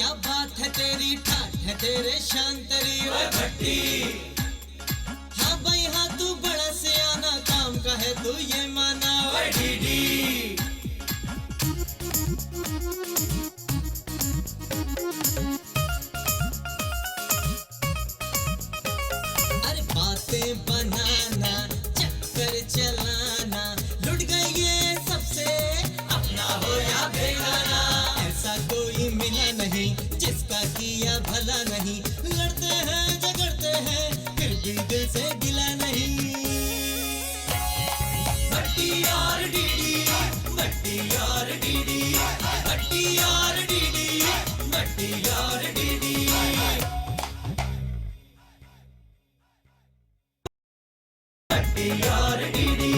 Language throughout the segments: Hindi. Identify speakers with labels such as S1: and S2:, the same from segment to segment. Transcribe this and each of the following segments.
S1: क्या बात है तेरी, ठाठ है तेरे शांतरी ओए भट्टी। हाँ भाई हाँ, तू बड़ा सियाना, काम का है तू ये माना ओए डीडी। अरे बातें बनाना, चक्कर चलाना, लुट गई ये सबसे, अपना हो या बेगाना। ऐसा कोई मिला नहीं जिसका किया भला नहीं, लड़ते हैं झगड़ते हैं फिर भी दिल से गिला नहीं। भट्टी और डीडी, भट्टी और डीडी, भट्टी और डीडी, भट्टी और डीडी। भट्टी और डीडी।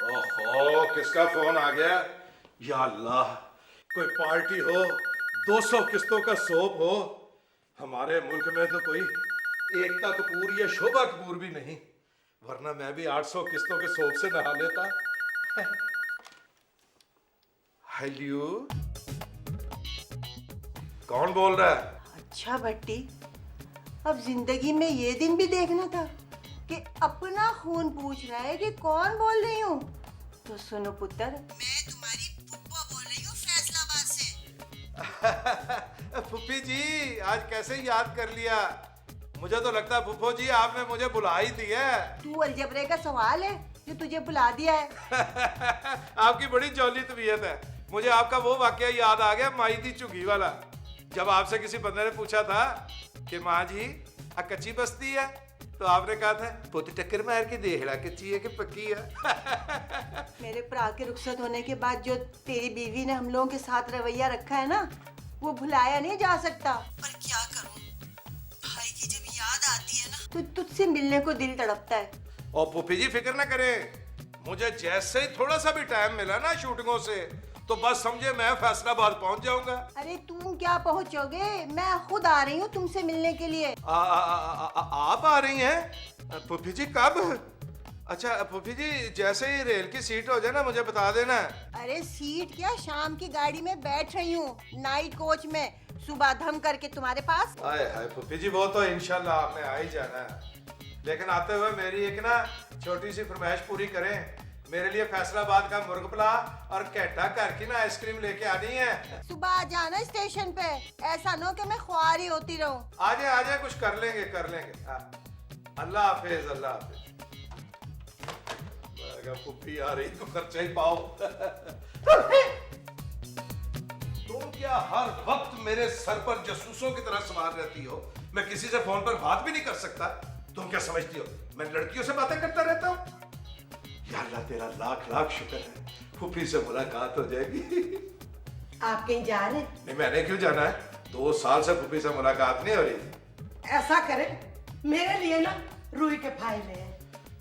S2: ओहो, किसका फोन आ गया? या अल्लाह, कोई पार्टी हो, 200 किस्तों का सोप हो। हमारे मुल्क में तो कोई एकता कपूर या शोभा कपूर भी नहीं, वरना मैं भी 800 किस्तों के सोप से नहा लेता। हेलो, कौन बोल रहा है?
S3: अच्छा भट्टी, अब जिंदगी में ये दिन भी देखना था कि अपना खून पूछ रहा है कि कौन बोल रही हूँ। तो सुनो पुत्र, मैं तुम्हारी फुप्पो बोल रही हूँ फैसलाबाद से।
S2: फुप्पी जी, आज कैसे याद कर लिया? मुझे तो लगता है फुप्पो जी आपने मुझे बुला ही दी है।
S3: तू अलजबरे का सवाल है जो तुझे बुला दिया है।
S2: आपकी बड़ी जौली तबीयत है। मुझे आपका वो वाकया याद आ गया, माई दी झुग्गी वाला। जब आपसे किसी बंदे ने पूछा था कि माँ जी आ कच्ची बस्ती है, तो आपने कहा था पुत टक्कर मार के देखला कच्ची है कि पक्की है।
S3: मेरे भरा के रुखसत होने के बाद जो तेरी बीवी ने हम लोगों के साथ रवैया रखा है ना, वो भुलाया नहीं जा सकता। पर क्या करूं, भाई की जब याद आती है ना तो तुझसे मिलने को दिल तड़पता है।
S2: और पुप्पी जी फिक्र ना करें, मुझे जैसे ही थोड़ा सा भी टाइम मिला ना शूटिंगों से, तो बस समझे मैं फैसलाबाद पहुंच जाऊंगा।
S3: अरे तुम क्या पहुंचोगे, मैं खुद आ रही हूँ तुमसे मिलने के लिए।
S2: आप आ रही हैं? पुप्पी जी कब? अच्छा पुप्पी जी, जैसे ही रेल की सीट हो जाए ना मुझे बता देना।
S3: अरे सीट क्या, शाम की गाड़ी में बैठ रही हूँ, नाइट कोच में, सुबह धम करके तुम्हारे पास।
S2: हाय हाय पुप्पी जी, वो तो इंशाल्लाह आपने आ ही जाना है, लेकिन आते हुए मेरी एक ना छोटी सी फरमाइश पूरी करें। मेरे लिए फैसलाबाद का मुर्ग पुला और कैटा घर की ना आइसक्रीम लेके आनी है।
S3: सुबह आ जाना स्टेशन पे, ऐसा न हो कि मैं ख्वारी होती रहूं।
S2: आजे कुछ कर लेंगे कर लेंगे। अल्लाह हाफिज, अल्लाह हाफिज। पुप्पी आ रही तो खर्चा ही पाओ। तुम क्या हर वक्त मेरे सर पर जासूसों की तरह सवार रहती हो? मैं किसी से फोन पर बात भी नहीं कर सकता। तुम क्या समझती हो मैं लड़कियों से बातें करता रहता हूँ? या अल्लाह तेरा लाख लाख शुक्र है, फुफी से मुलाकात हो जाएगी।
S3: आप कहीं जा रहे?
S2: नहीं, मैंने क्यों जाना है? 2 साल से फुफी से मुलाकात नहीं हो रही।
S3: ऐसा करें, मेरे लिए ना रूही के फाइल ले।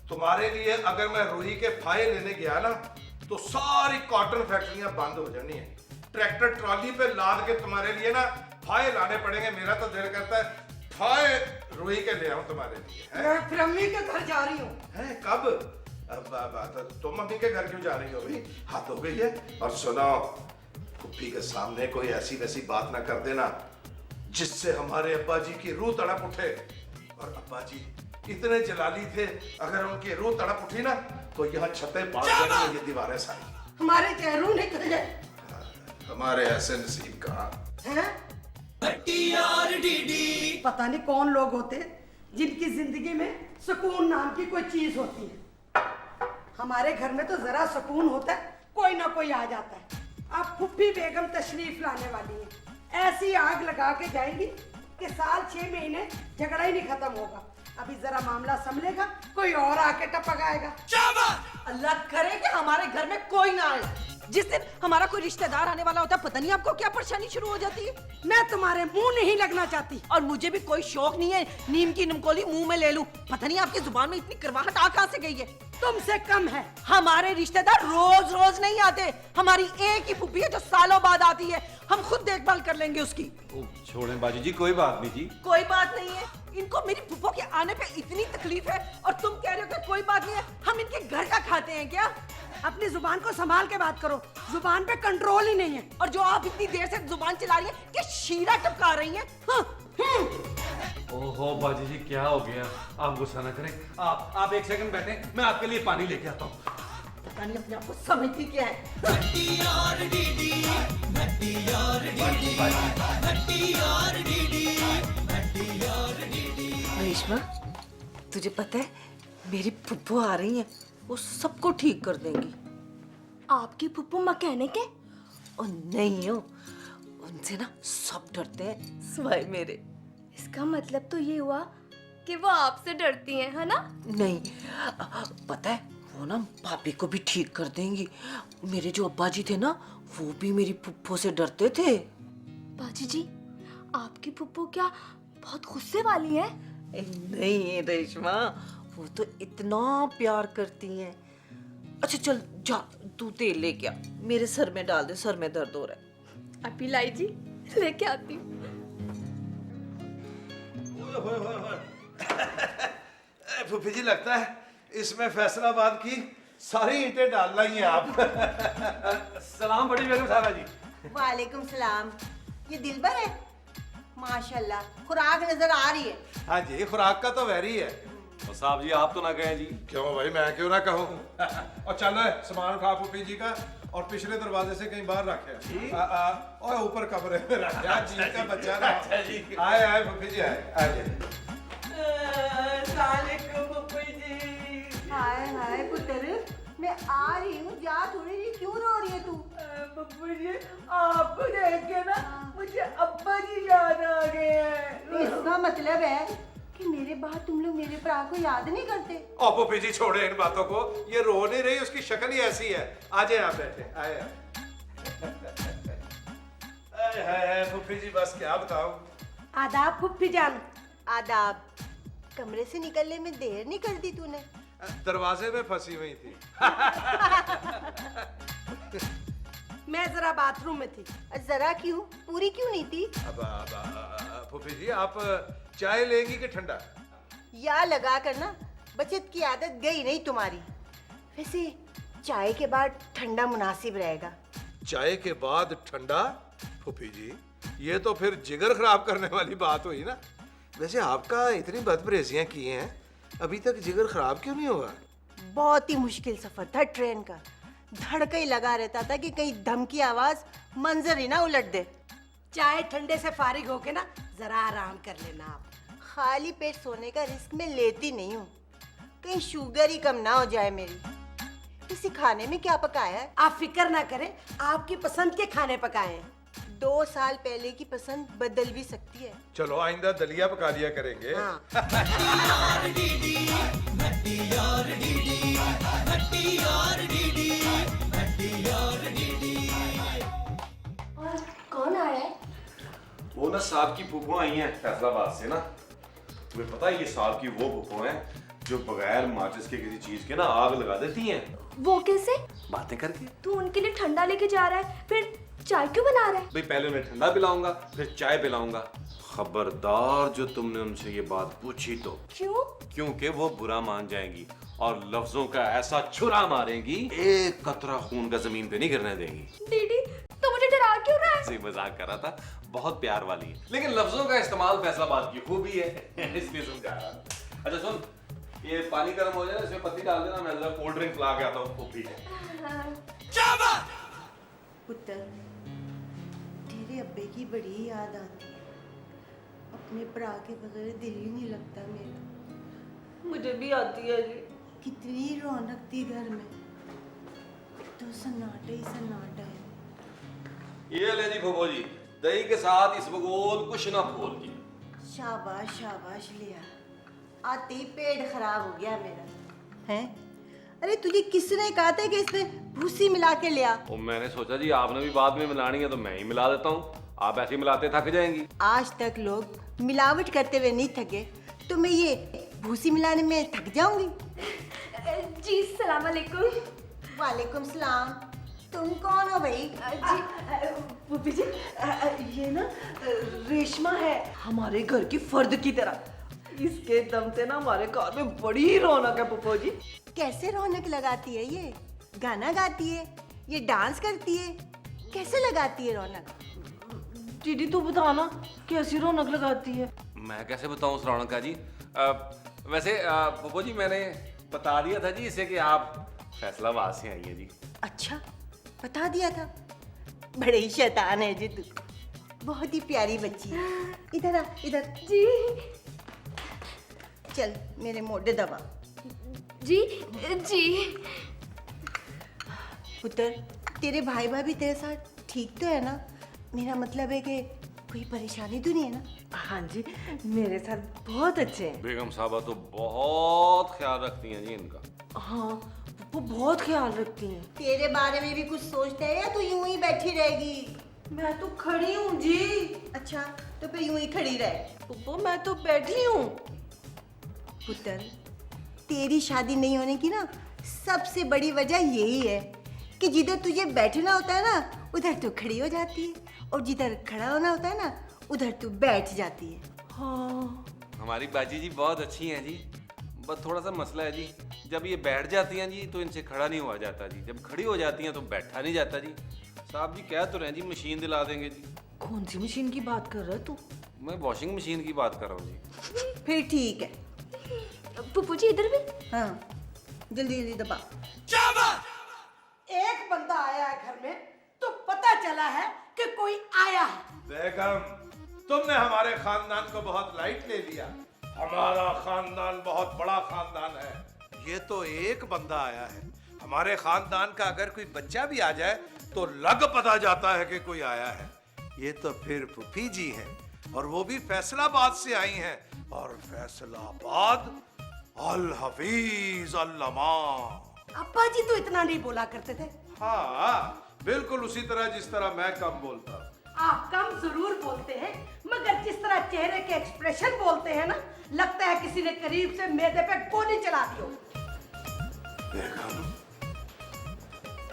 S2: तुम्हारे लिए अगर मैं रूही के फाइल लेने गया ना, तो सारी कॉटन फैक्ट्रियां बंद हो जानी है। ट्रैक्टर ट्रॉली पे लाद के तुम्हारे लिए ना फाइल लाने पड़ेंगे। मेरा तो दिल करता है फाइल रूही के ले आऊं तुम्हारे लिए।
S3: मैं फिर अम्मी के घर जा रही हूँ।
S2: कब? तुम मम्मी के घर क्यों जा रही हो भाई? हाथ हो गई है। और सुनो, फुप्पी के सामने कोई ऐसी वैसी बात ना कर देना जिससे हमारे अब्बा जी की रूह तड़प उठे। और अब्बा जी इतने जलाली थे, अगर उनकी रूह तड़प उठी ना तो यहाँ छतें पार जाएंगी, ये दीवारें सारी।
S3: हमारे चेहरों निकल जाए।
S2: हमारे ऐसे नसीब कहाँ
S3: हैं?
S1: भट्टी और डीडी।
S4: पता नहीं कौन लोग होते जिनकी जिंदगी में सुकून नाम की कोई चीज होती है। हमारे घर में तो जरा सुकून होता है, कोई ना कोई आ जाता है। अब फुप्पी बेगम तशरीफ लाने वाली है, ऐसी आग लगा के जाएंगी कि साल 6 महीने झगड़ा ही नहीं खत्म होगा। अभी जरा मामला संभलेगा, कोई और आके टपक आएगा।
S5: अल्लाह करे कि हमारे घर में कोई ना आए। जिस दिन हमारा कोई रिश्तेदार आने वाला होता है, पता नहीं आपको क्या परेशानी शुरू हो जाती है।
S4: मैं तुम्हारे मुंह नहीं लगना चाहती,
S5: और मुझे भी कोई शौक नहीं है नीम की नमकोली मुंह में ले लूं। पता नहीं आपकी जुबान में इतनी करवाहट आ कहां से गई है।
S4: तुमसे कम है।
S5: हमारे रिश्तेदार रोज रोज नहीं आते, हमारी एक ही फूफी है जो सालों बाद आती है, हम खुद देखभाल कर लेंगे उसकी।
S6: छोड़ें बाजी जी, कोई बात नहीं जी।
S5: कोई बात नहीं है, इनको मेरी फूफो के आने पे इतनी तकलीफ है और तुम कह रहे हो कि कोई बात नहीं है। हम इनके घर का खाते हैं क्या?
S4: अपनी जुबान को संभाल के बात करो, जुबान पे कंट्रोल ही नहीं है।
S5: और जो आप इतनी देर से जुबान चला रही है कि शीरा टपका रही हैं। हाँ,
S6: ओहो बाजी जी, क्या हो गया? आप गुस्सा ना करें। आप एक सेकंड बैठे, मैं आपके लिए पानी लेके आता हूँ।
S5: पता नहीं अपने आप को समझती क्या है।
S1: भट्टी और डीडी, भट्टी और डीडी, भट्टी और डीडी, भट्टी और डीडी।
S5: रेशमा, तुझे पता है मेरी फुप्पो आ रही है, वो सबको ठीक कर देंगी।
S7: आपकी फुप्पू मैकेनिक है?
S5: और नहीं हो, उनसे ना सब डरते हैं सिवाय मेरे।
S7: इसका मतलब तो ये हुआ कि वो आपसे डरती हैं, है ना?
S5: नहीं, पता है वो ना भाभी को भी ठीक कर देंगी। मेरे जो अब्बा जी थे ना, वो भी मेरी फुप्पो से डरते थे।
S7: बाजी जी, आपकी फुप्पू क्या बहुत गुस्से वाली है?
S5: नहीं रेशमा, वो तो इतना प्यार करती हैं। अच्छा चल जा, तू तेल लेके आ, मेरे सर में डाल दे, सर में दर्द हो रहा है।
S7: अभी लाई जी, लेके आती हूँ।
S2: फूफी जी, लगता है इसमें फैसलाबाद की सारी ईंटें डाल लाई हैं आप।
S6: सलाम बड़ी बेगम साहबा जी।
S3: वालेकुम सलाम। ये दिलबर है? माशाल्लाह, खुराक नजर आ रही है।
S2: हाँ जी, खुराक का तो वैरी है।
S6: और साहब जी, आप तो ना कहें जी।
S2: क्यों भाई, मैं क्यों ना कहूँ। और चल सामान उठा फूफी जी का और पिछले दरवाजे से कहीं बाहर रखे। और ऊपर कमरे में रखे। जी का बच्चा ना। आए आए फूफी जी, आए आए।
S3: हाय हाय पुत्र, मैं आ रही हूँ, जा थोड़ी जी, क्यों रो रही है तू?
S5: पप्पू जी, आपको देख के ना मुझे अब्बा जी याद आ गए हैं।
S3: तो इसका मतलब है कि मेरे बाद तुम लोग मेरे भरा को याद नहीं करते?
S2: ओ फूफी जी, छोड़े इन बातों को। ये रो नहीं रही, उसकी शक्ल ही ऐसी है। आ जाए आप बैठे। आए आए फूफी जी, बस क्या बताऊं।
S4: आदाब फुप्पी जान।
S3: आदाब। कमरे से निकलने में देर नहीं कर दी तूने?
S2: दरवाजे में फंसी हुई थी।
S4: मैं जरा बाथरूम में थी।
S3: जरा क्यों, पूरी क्यों नहीं थी?
S2: अब फूफी जी, आप चाय लेंगी कि ठंडा?
S3: या लगा कर ना, बचत की आदत गई नहीं तुम्हारी। वैसे चाय के बाद ठंडा मुनासिब रहेगा।
S2: चाय के बाद ठंडा? फूफी जी, ये तो फिर जिगर खराब करने वाली बात हुई ना। वैसे आपका इतनी बदपरहेजियां की हैं, अभी तक जिगर खराब क्यों नहीं हुआ?
S3: बहुत ही मुश्किल सफर था ट्रेन का। धड़का ही लगा रहता था कि कहीं धम की आवाज मंजर ही ना उलट दे।
S4: चाय ठंडे से फारिग होके ना जरा आराम कर लेना आप।
S3: खाली पेट सोने का रिस्क मैं लेती नहीं हूँ, कहीं शुगर ही कम ना हो जाए मेरी। इसी खाने में क्या पकाया है?
S4: आप फिक्र ना करें, आपकी पसंद के खाने पकाए हैं।
S3: 2 साल पहले की पसंद बदल भी सकती है।
S2: चलो आइंदा दलिया पका लिया करेंगे।
S4: हाँ।
S7: और कौन आ रहा है?
S6: वो ना साहब की फूफो आई हैं फैसलाबाद से ना। तुम्हें पता है ये साहब की वो फूफो हैं जो बगैर माचिस के किसी चीज के ना आग लगा देती हैं।
S7: वो कैसे?
S6: बातें करके।
S7: तू उनके लिए ठंडा लेके जा रहा है, फिर चाय क्यों बना रहा है?
S6: भाई पहले उन्हें ठंडा पिलाऊंगा, फिर चाय पिलाऊंगा। खबरदार जो तुमने उनसे ये बात पूछी तो।
S7: क्यों?
S6: क्योंकि वो बुरा मान जाएंगी और लफ्जों का ऐसा छुरा मारेंगी, एक कतरा खून का जमीन पे नहीं गिरने देंगी।
S7: दीदी, तो मुझे डरा क्यों रहा है?
S6: ऐसे ही मजाक कर रहा था, बहुत प्यार वाली है, लेकिन लफ्जों का इस्तेमाल फैसलाबाद की खूबी है। इसलिए समझा रहा था। अच्छा सुन, ये पानी गर्म हो जाए, इसमें पत्ती डाल देना, मैं जरा कोल्ड ड्रिंक ला के आता हूँ। खूब पी
S3: पुत्र, तेरे अब्बे की बड़ी याद आती है। अपने भरा के बगैर दिल ही नहीं लगता मेरा।
S5: मुझे भी आती है जी।
S3: कितनी रौनक थी घर में, तो सन्नाटा ही सन्नाटा है।
S6: ये ले जी फूफो जी, दही के साथ इस बगोल कुछ ना खोल की।
S3: शाबाश शाबाश लिया, आते ही पेट खराब हो गया मेरा। हैं? अरे तुझे किसने कहा था कि इसमें भूसी मिला के लिया?
S6: और मैंने सोचा जी आपने भी बाद में मिलानी है तो मैं ही मिला देता हूँ, आप ऐसे ही मिलाते थक जाएंगी।
S3: आज तक लोग मिलावट करते हुए नहीं थके, तो मैं ये भूसी मिलाने में थक जाऊंगी?
S7: जी सलाम अलैकुम।
S3: वालेकुम सलाम। तुम कौन हो भाई?
S5: पुप्पी जी, ये ना रेशमा है, हमारे घर की फर्द की तरह। इसके दम से ना हमारे घर में बड़ी रौनक है पुप्पो जी।
S3: कैसे रौनक लगाती है ये? गाना गाती है, ये डांस करती है, कैसे लगाती है रौनक?
S5: दीदी तू बताना कैसी रौनक लगाती है?
S6: मैं कैसे बताऊं उस रौनक का जी? वैसे पप्पू जी मैंने बता दिया था जी इसे कि आप फैसलाबाद से आई है जी।
S3: अच्छा, बता दिया था। बड़े ही शैतान है जी तू, बहुत ही प्यारी बच्ची है। इधर आ, इधर।
S7: जी
S3: चल मेरे मोढे दबा।
S7: जी जी।
S3: पुत्र, तेरे भाई भाभी तेरे साथ ठीक तो है ना? मेरा मतलब है कि कोई परेशानी तो नहीं है ना?
S5: हाँ जी, मेरे साथ बहुत अच्छे हैं।
S6: बेगम साहबा तो बहुत ख्याल रखती हैं जी इनका।
S5: हाँ, वो बहुत ख्याल रखती हैं।
S3: तेरे बारे में भी कुछ सोचते हैं या तू यूं ही बैठी रहेगी?
S5: मैं तो खड़ी हूँ जी।
S3: अच्छा, तो फिर यूं ही खड़ी रहे।
S5: पुप्पो मैं तो बैठी हूँ।
S3: पुत्र, तेरी शादी नहीं होने की ना सबसे बड़ी वजह यही है कि जिधर तुझे बैठना होता है ना उधर तू खड़ी हो जाती है, और जिधर खड़ा होना होता है ना उधर तू बैठ जाती है।
S5: हाँ,
S6: हमारी बाजी जी बहुत अच्छी हैं जी, बस थोड़ा सा मसला है जी, जब ये बैठ जाती हैं जी तो इनसे खड़ा नहीं हुआ जाता जी, जब खड़ी हो जाती हैं तो बैठा नहीं जाता जी। साहब जी कह तो रहे हैं जी मशीन दिला देंगे जी।
S5: कौन सी मशीन की बात कर रहा है तू?
S6: मैं वॉशिंग मशीन की बात कर रहा हूँ जी।
S3: फिर ठीक है।
S7: पुप्पू जी इधर भी।
S3: हाँ, जल्दी जल्दी दबा।
S4: एक बंदा आया है घर में तो पता चला है कि कोई आया है।
S2: बेगम, तुमने हमारे खानदान को बहुत लाइट ले लिया। हमारा खानदान बहुत बड़ा खानदान है। ये तो एक बंदा आया है। हमारे खानदान का अगर कोई बच्चा भी आ जाए तो लग पता जाता है कि कोई आया है। ये तो फिर फूफी जी हैं, और वो भी फैसलाबाद से आई हैं। और फैसलाबाद अल हफीज अल्लमा।
S4: अब्बा जी तो इतना नहीं बोला करते थे।
S2: हाँ, बिल्कुल उसी तरह जिस तरह मैं कम बोलता हूँ।
S4: आप कम जरूर बोलते हैं, मगर जिस तरह चेहरे के एक्सप्रेशन बोलते हैं ना, लगता है किसी ने करीब से मैदे पे गोली चला दी हो।
S2: बेगम,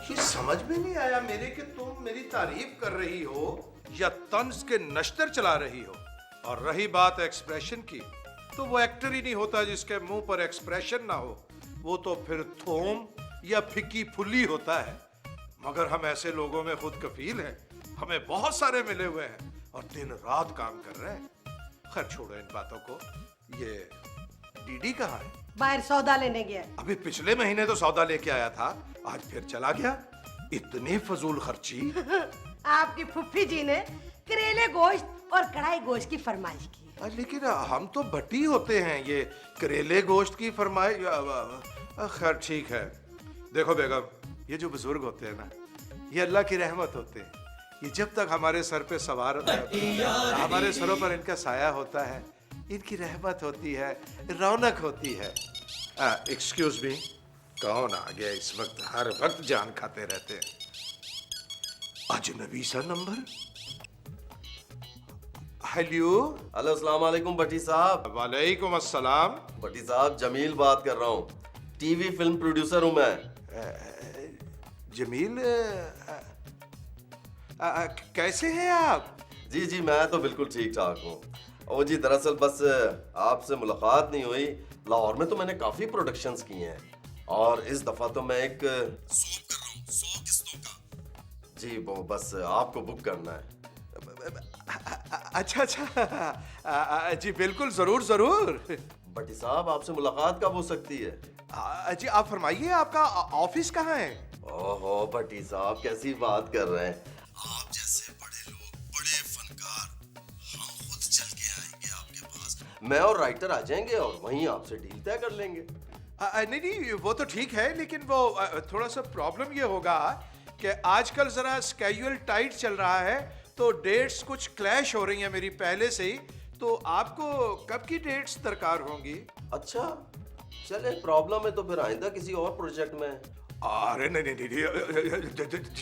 S2: ये समझ में नहीं आया मेरे कि तुम मेरी तारीफ कर रही हो या तंज के नश्तर चला रही हो। और रही बात एक्सप्रेशन की, तो वो एक्टर ही नहीं होता जिसके मुंह पर एक्सप्रेशन ना हो। वो तो फिर थोम या फिक्की फुल्ली होता है। मगर हम ऐसे लोगों में खुद कफील हैं। हमें बहुत सारे मिले हुए हैं और दिन रात काम कर रहे हैं। खैर छोड़ो इन बातों को। ये डीडी कहाँ है?
S4: बाहर सौदा लेने गया।
S2: अभी पिछले महीने तो सौदा लेके आया था, आज फिर चला गया। इतनी फजूल खर्ची।
S4: आपकी फुफ्फी जी ने करेले गोश्त और कढ़ाई गोश्त की फरमाइश की है।
S2: लेकिन हम तो भट्टी होते हैं, ये करेले गोश्त की फरमाइश। खैर ठीक है। देखो बेगम, ये जो बुजुर्ग होते हैं ना, ये अल्लाह की रहमत होते हैं। ये जब तक हमारे सर पे सवार हमारे सरों पर इनका साया होता है, इनकी रहमत होती है, रौनक होती है। एक्सक्यूज मी, कौन आ गया इस वक्त? हर वक्त जान खाते रहते हैं। अजनबी सा नंबर। हेलो।
S8: हेलो अस्सलाम वालेकुम भट्टी साहब।
S2: वालेकुम अस्सलाम।
S8: भट्टी साहब जमील बात कर रहा हूँ, टीवी फिल्म प्रोड्यूसर हूँ मैं।
S2: जमील, कैसे हैं आप?
S8: जी जी मैं तो बिल्कुल ठीक ठाक हूँ। ओ जी दरअसल बस आपसे मुलाकात नहीं हुई। लाहौर में तो मैंने काफ़ी प्रोडक्शंस की हैं और इस दफ़ा तो मैं एक सोप कर रहा हूँ 100 किस्तों का। जी वो बस आपको बुक करना है।
S2: अच्छा अच्छा, जी बिल्कुल, जरूर जरूर।
S8: भट्टी साहब आपसे मुलाकात कब हो सकती है?
S2: जी आप फरमाइए, आपका ऑफिस कहाँ है?
S8: ओहो भट्टी साहब कैसी बात कर रहे हैं। आप जैसे बड़े लोग, बड़े फनकार, हम खुद चल के आएंगे आपके पास। मैं और राइटर आ जाएंगे और वहीं आपसे डील तय कर लेंगे।
S2: नहीं नहीं, वो तो ठीक है, लेकिन वो थोड़ा सा प्रॉब्लम ये होगा कि आजकल जरा स्केड्यूल टाइट चल रहा है, तो डेट्स कुछ क्लैश हो रही हैं मेरी पहले से ही। तो आपको कब की डेट्स दरकार होंगी?
S8: अच्छा चले, प्रॉब्लम है तो फिर आइंदा किसी और प्रोजेक्ट में।
S2: अरे नहीं नहीं नहीं,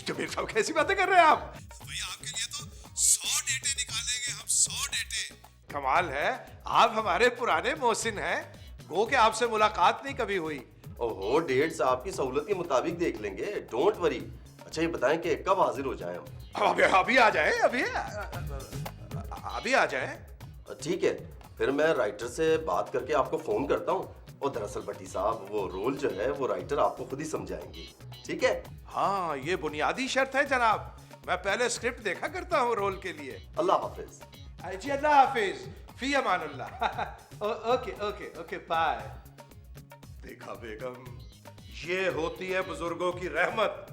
S2: जमीर साहब कैसी बातें कर रहे हैं आप? भाई आपके लिए तो 100 डेटें निकालेंगे हम, 100 डेटें। कमाल है, आप हमारे पुराने मोहसिन हैं। गो के आपसे मुलाकात नहीं कभी हुई
S8: ओहो, डेट्स आपकी सहूलत के मुताबिक देख लेंगे, डोंट वरी। अच्छा ये बताएं कि कब हाजिर हो जाएं हम?
S2: अभी आ जाए, अभी आ जाए।
S8: ठीक है, फिर मैं राइटर से बात करके आपको फोन करता हूँ। और दरअसल भट्टी साहब, वो रोल जो है वो राइटर आपको खुद ही समझाएंगी, ठीक है?
S2: हाँ, ये बुनियादी शर्त है जनाब। मैं पहले स्क्रिप्ट देखा करता हूँ रोल के लिए।
S8: अल्लाह हाफिज।
S2: जी अल्लाह हाफिज, फी अमानुल्लाह। Okay okay okay, bye. देखा बेगम, ये होती है बुजुर्गों की रहमत।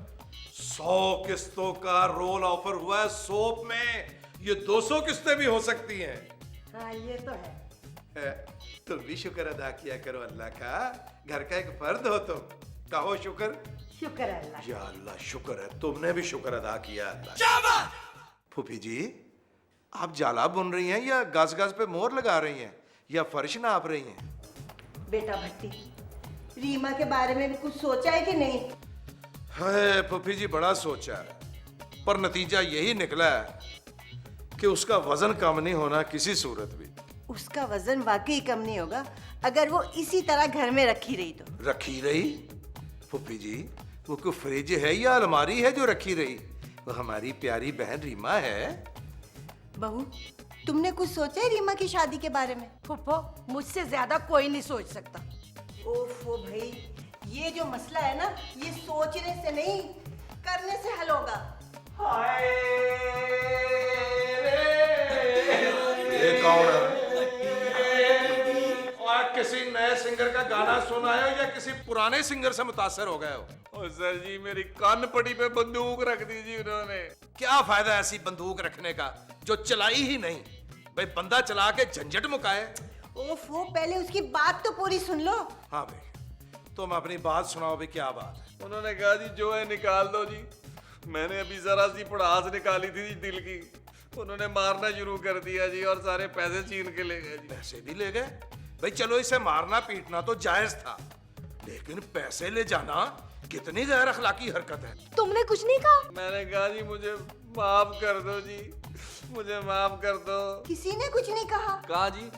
S2: 100 किस्तों का रोल ऑफर हुआ है सोप में, ये 200 किस्तें भी हो सकती हैं।
S4: हाँ ये तो है।
S2: तुम भी शुक्र अदा किया करो अल्लाह का, घर का एक फर्द हो तुम। कहो शुक्र।
S4: शुक्र है अल्लाह।
S2: या अल्लाह शुक्र है, तुमने भी शुक्र अदा किया अल्लाह। फूफी जी, आप जाला बुन रही हैं या गज गज पे मोहर लगा रही हैं या फर्श नाप रही हैं?
S3: बेटा भट्टी, रीमा के बारे में भी कुछ सोचा है कि नहीं?
S2: है फूफी जी, बड़ा सोचा है, पर नतीजा यही निकला है कि उसका वजन कम नहीं होना किसी सूरत भी।
S3: उसका वजन वाकई कम नहीं होगा अगर वो इसी तरह घर में रखी रही तो।
S2: रखी रही? फूफी जी, वो कोई फ्रिज है या अलमारी है जो रखी रही? वो हमारी प्यारी बहन रीमा है।
S3: बहू, तुमने कुछ सोचा है रीमा की शादी के बारे में?
S4: फुप्पो, मुझसे ज्यादा कोई नहीं सोच सकता।
S3: ओफो भाई, ये जो मसला है ना, ये सोचने से नहीं करने से हल होगा।
S2: ये कौन है? और किसी नए सिंगर का गाना सुना है या किसी पुराने सिंगर से मुतासर हो गए हो?
S6: ओ सर जी, मेरी कान पड़ी पे बंदूक रख दी जी उन्होंने।
S2: क्या फायदा ऐसी बंदूक रखने का जो चलाई ही नहीं? भाई बंदा चला के झंझट मुकाए।
S3: ओफो, पहले उसकी बात तो पूरी सुन लो।
S2: हाँ भाई, तुम अपनी बात सुनाओ भी, क्या बात है?
S6: उन्होंने कहा जी जो है निकाल दो जी। मैंने अभी जरा सी पड़ास निकाली थी जी दिल की, उन्होंने मारना शुरू कर दिया जी और सारे पैसे छीन के ले गए जी।
S2: पैसे भी ले गए? भाई चलो, इसे मारना पीटना तो जायज था, लेकिन पैसे ले जाना कितनी गैर अखलाकी हरकत है।
S7: तुमने कुछ नहीं कहा?
S6: मैंने कहा जी मुझे माफ कर दो जी, मुझे माफ कर दो।
S3: किसी ने कुछ नहीं कहा?
S6: कहा जी,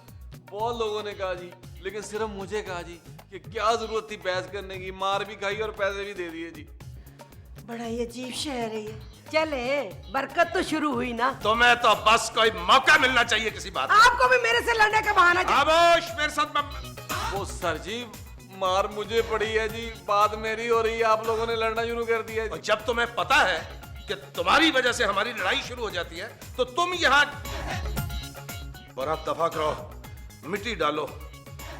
S6: बहुत लोगों ने कहा जी, लेकिन सिर्फ मुझे कहा जी कि क्या जरूरत थी बहस करने की। मार भी खाई और पैसे भी दे दिए जी।
S3: बड़ा ही अजीब शहर है ये।
S4: चले, बरकत तो शुरू हुई ना।
S2: तुम्हें तो बस कोई मौका मिलना चाहिए किसी बात का।
S4: आपको भी मेरे से लड़ने का बहाना चाहिए।
S2: खामोश, मेरे साथ
S6: वो सर जी, मार मुझे पड़ी है जी, बात मेरी हो रही है, आप लोगों ने लड़ना शुरू कर दिया
S2: और
S6: जी।
S2: जब तुम्हें पता है कि तुम्हारी वजह से हमारी लड़ाई शुरू हो जाती है तो तुम यहाँ बड़ा दफा करो, मिट्टी डालो,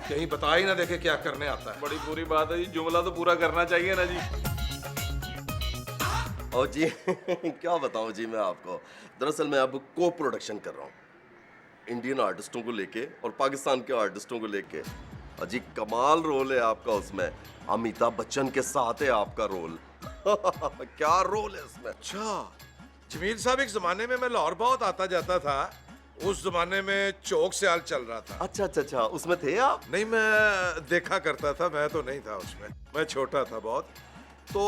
S2: कहीं बता ही ना देखे क्या करने आता है।
S6: बड़ी बुरी बात है जी, जुमला तो पूरा करना चाहिए ना जी।
S8: और जी क्या बताऊं जी मैं आपको, दरअसल मैं अब को प्रोडक्शन कर रहा हूँ इंडियन आर्टिस्टों को लेके और पाकिस्तान के आर्टिस्टों को लेके। अजी कमाल रोल है आपका उसमें, अमिताभ बच्चन के साथ है आपका रोल। क्या रोल है उसमें।
S2: अच्छा जमील साहब, एक जमाने में मैं लाहौर बहुत आता जाता था, उस जमाने में चौक से हाल चल रहा था।
S8: अच्छा अच्छा अच्छा, उसमें थे आप?
S2: नहीं, मैं देखा करता था, मैं तो नहीं था उसमें, मैं छोटा था बहुत, तो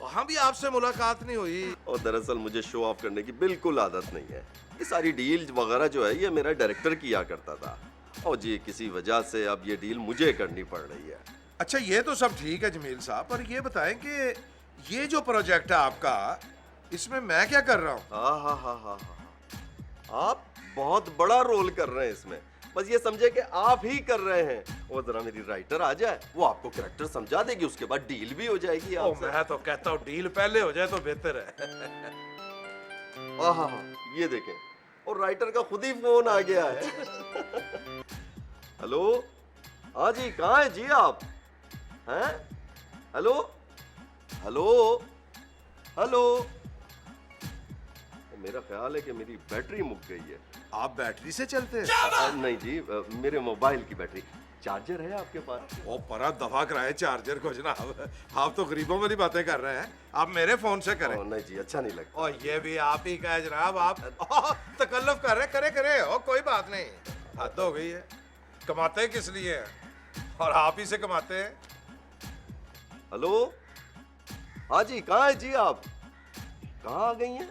S2: वहां भी आपसे मुलाकात नहीं हुई।
S8: और दरअसल मुझे शो ऑफ करने की बिल्कुल आदत नहीं है, ये सारी डील वगैरह जो है ये मेरा डायरेक्टर किया करता था, और जी किसी वजह से अब ये डील मुझे करनी पड़ रही है।
S2: अच्छा ये तो सब ठीक है जमील साहब, पर ये बताएं कि ये जो प्रोजेक्ट है आपका, इसमें मैं क्या कर रहा हूँ?
S8: हाँ हाँ हाँ हाँ हाँ, आप बहुत बड़ा रोल कर रहे हैं इसमें, बस ये समझे कि आप ही कर रहे हैं। और जरा मेरी राइटर आ जाए, वो आपको कैरेक्टर समझा देगी, उसके बाद डील भी हो जाएगी आपसे।
S2: मैं तो कहता हूँ डील पहले हो जाए तो बेहतर है।
S8: हाँ, ये देखें, और राइटर का खुद ही फोन आ गया है। हेलो, हाँ जी, कहाँ है जी आप? हैं? हेलो हेलो हेलो, मेरा ख्याल है कि मेरी बैटरी मुक गई है।
S2: आप बैटरी से चलते हैं?
S8: नहीं जी, मेरे मोबाइल की बैटरी। चार्जर है आपके पास?
S2: वो परा दफा कराए चार्जर को जनाब, आप तो गरीबों वाली बातें कर रहे हैं, आप मेरे फोन से करें।
S8: नहीं जी, अच्छा नहीं लगता।
S2: और ये भी आप ही का है जनाब, आप तकल्लुफ कर रहे, करे हो, कोई बात नहीं, हद हो गई है। कमाते किस लिए हैं और आप ही से कमाते हैं।
S8: हेलो, हाँ जी, कहाँ है जी आप? कहाँ आ गई हैं?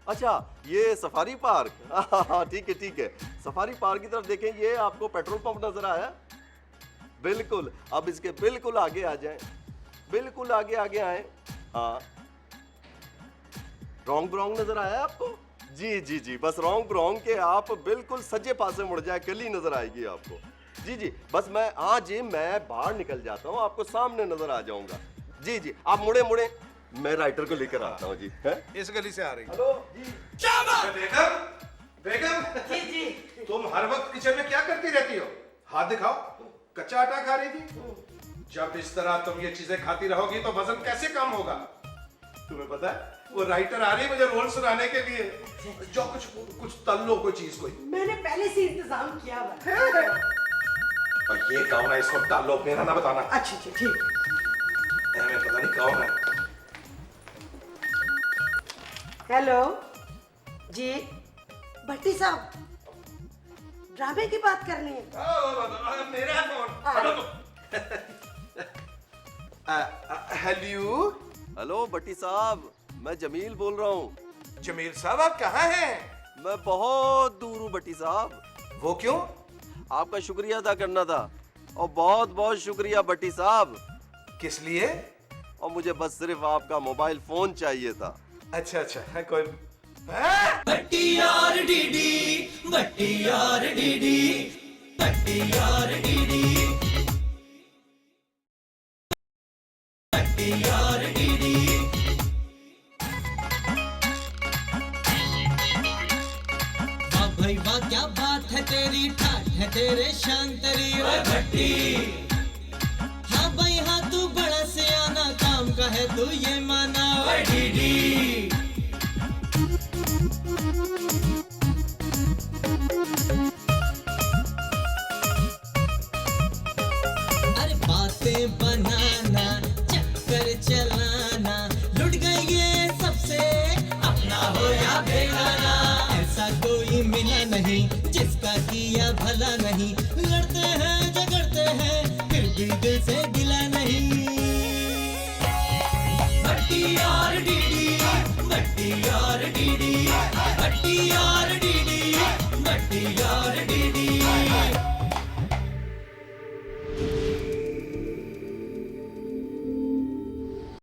S8: अच्छा, ये सफारी पार्क। हाँ ठीक है ठीक है, सफारी पार्क की तरफ देखें, ये आपको पेट्रोल पंप नजर आया? बिल्कुल, अब इसके बिल्कुल आगे आ जाएं, बिल्कुल आगे आगे आए। हाँ, रॉन्ग ब्रॉन्ग नजर आया आपको? जी जी जी, बस रॉन्ग ब्रॉन्ग के आप बिल्कुल सज्जे पासे मुड़ जाए, गली नजर आएगी आपको। जी जी, बस मैं आज ही मैं बाहर निकल जाता हूँ, आपको सामने नजर आ जाऊंगा। जी जी, आप मुड़े मुड़े, मैं राइटर को लेकर आता हूँ जी। है?
S2: इस गली से आ रही।
S8: हेलो जी।
S2: बेगम, बेगम,
S4: जी जी।
S2: तुम हर वक्त किचन में क्या करती रहती हो? हाथ दिखाओ। कच्चा आटा खा रही थी? जब इस तरह तुम ये चीजें खाती रहोगी तो वजन कैसे कम होगा? तुम्हें पता है वो राइटर आ रही है मुझे रोल सुनाने के लिए। जो कुछ तल लो, कोई चीज कोई।
S4: मैंने पहले से इंतजाम किया हुआ।
S2: और ये कौन है, इसको डाल लो, मेरा ना बताना।
S4: अच्छा अच्छा ठीक।
S2: मैं पता नहीं कौन है।
S4: हेलो जी, भट्टी साहब, ड्रामे की बात करनी है।
S2: मेरा फोन। हेलो।
S8: हेलो भट्टी साहब, मैं जमील बोल रहा हूँ।
S2: जमील साहब, आप कहाँ हैं?
S8: मैं बहुत दूर हूँ भट्टी साहब।
S2: वो क्यों?
S8: आपका शुक्रिया अदा करना था, और बहुत बहुत शुक्रिया भट्टी साहब।
S2: किस लिए?
S8: और मुझे बस सिर्फ आपका मोबाइल फोन चाहिए था।
S2: अच्छा अच्छा, है कोई?
S1: भट्टी और डीडी, भट्टी और डीडी, भट्टी और डीडी, भट्टी और डीडी। वाह भाई वाह, क्या बात है तेरी, ठाठ है तेरे शांतरी ओए भट्टी। हाँ भाई हाँ, तू बड़ा सियाना, काम का है तू ये माना ओए डीडी। अरे बातें बनाना, चक्कर चलाना, लुट गई ये सबसे, अपना हो या बेगाना। ऐसा कोई मिला नहीं जिसका किया भला नहीं, लड़ते हैं झगड़ते हैं फिर भी दिल से गिला नहीं। भट्टी और डीडी, भट्टी और डीडी, भट्टी और डीडी, भट्टी और डीडी।